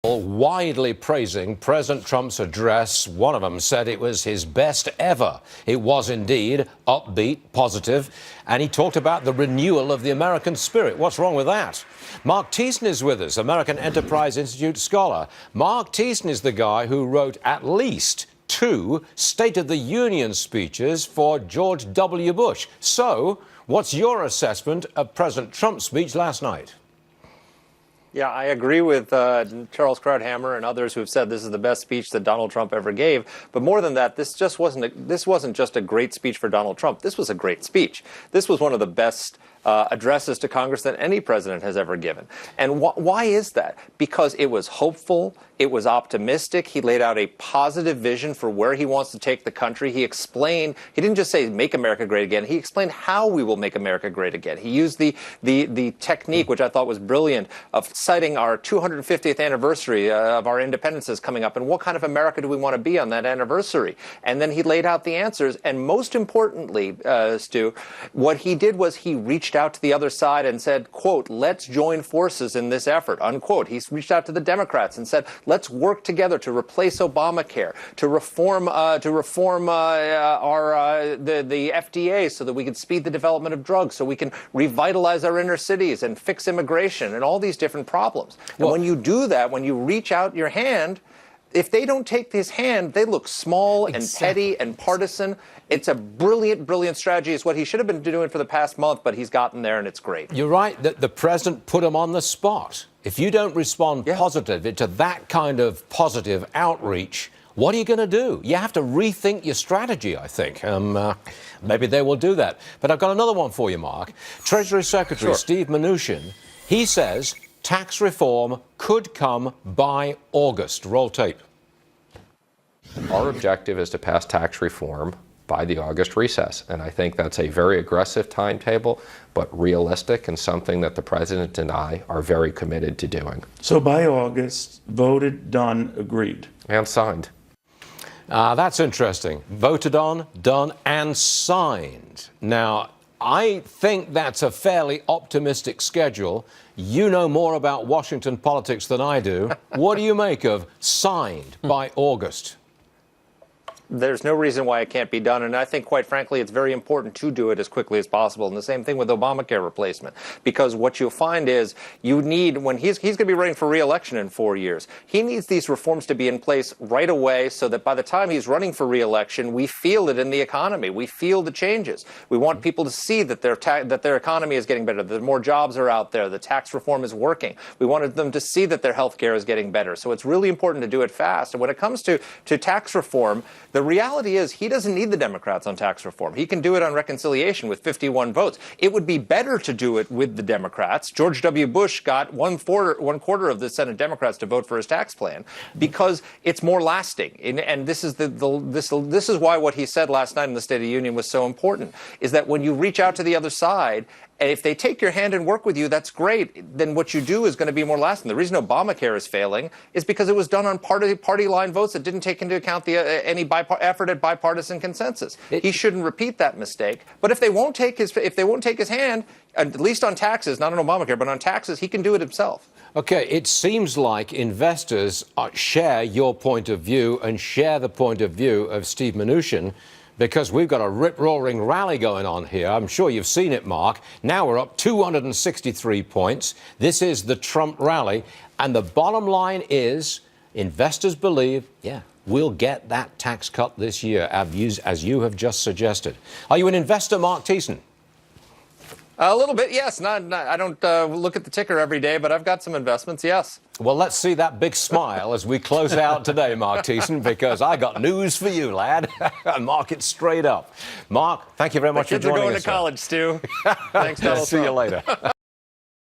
Widely praising President Trump's address. One of them said it was his best ever. It was indeed upbeat, positive, and he talked about the renewal of the American spirit. What's wrong with that? Marc Thiessen is with us, American Enterprise Institute scholar. Marc Thiessen is the guy who wrote at least 2 State of the Union speeches for George W. Bush. So, what's your assessment of President Trump's speech last night? Yeah, I agree with Charles Krauthammer and others who have said this is the best speech that Donald Trump ever gave. But more than that, this wasn't just a great speech for Donald Trump. This was a great speech. This was one of the best addresses to Congress that any president has ever given. And why is that? Because it was hopeful. It was optimistic. He laid out a positive vision for where he wants to take the country. He explained, he didn't just say make America great again. He explained how we will make America great again. He used the technique, which I thought was brilliant, of citing our 250th anniversary of our independences coming up and what kind of America do we want to be on that anniversary. And then he laid out the answers. And most importantly, Stu, what he did was he reached out to the other side and said, quote, let's join forces in this effort, unquote. He reached out to the Democrats and said, let's work together to replace Obamacare, to reform the FDA so that we can speed the development of drugs, so we can revitalize our inner cities and fix immigration and all these different problems. And when you do that, when you reach out your hand, if they don't take his hand, they look small and petty and partisan. It's a brilliant, brilliant strategy. It's what he should have been doing for the past month, but he's gotten there, and it's great. You're right that the president put him on the spot. If you don't respond positively to that kind of positive outreach, what are you going to do? You have to rethink your strategy, I think. Maybe they will do that. But I've got another one for you, Mark. Treasury Secretary Steve Mnuchin, he says tax reform could come by August. Roll tape. Our objective is to pass tax reform by the August recess. And I think that's a very aggressive timetable, but realistic and something that the president and I are very committed to doing. So by August, voted, done, agreed. And signed. That's interesting. Voted on, done, and signed. Now, I think that's a fairly optimistic schedule. You know more about Washington politics than I do. What do you make of signed by August? There's no reason why it can't be done. And I think, quite frankly, it's very important to do it as quickly as possible. And the same thing with Obamacare replacement, because what you'll find is you need, when he's going to be running for re-election in 4 years, he needs these reforms to be in place right away so that by the time he's running for re-election, we feel it in the economy. We feel the changes. We want people to see that their economy is getting better, that more jobs are out there, the tax reform is working. We wanted them to see that their health care is getting better. So it's really important to do it fast. And when it comes to tax reform, the reality is he doesn't need the Democrats on tax reform. He can do it on reconciliation with 51 votes. It would be better to do it with the Democrats. George W. Bush got one quarter of the Senate Democrats to vote for his tax plan because it's more lasting. And this is this is why what he said last night in the State of the Union was so important, is that when you reach out to the other side, and if they take your hand and work with you, that's great. Then what you do is going to be more lasting. The reason Obamacare is failing is because it was done on party line votes that didn't take into account any effort at bipartisan consensus. He shouldn't repeat that mistake. But if they won't take his hand, at least on taxes, not on Obamacare, but on taxes, he can do it himself. Okay, it seems like investors share your point of view and share the point of view of Steve Mnuchin, because we've got a rip-roaring rally going on here. I'm sure you've seen it, Mark. Now we're up 263 points. This is the Trump rally. And the bottom line is investors believe, we'll get that tax cut this year, as you have just suggested. Are you an investor, Marc Thiessen? A little bit, yes. I don't look at the ticker every day, but I've got some investments, yes. Well, let's see that big smile as we close out today, Marc Thiessen, because I got news for you, lad. Market straight up. Mark, thank you very much for joining us. Kids are going to college, Stu. Thanks, Donald See you later.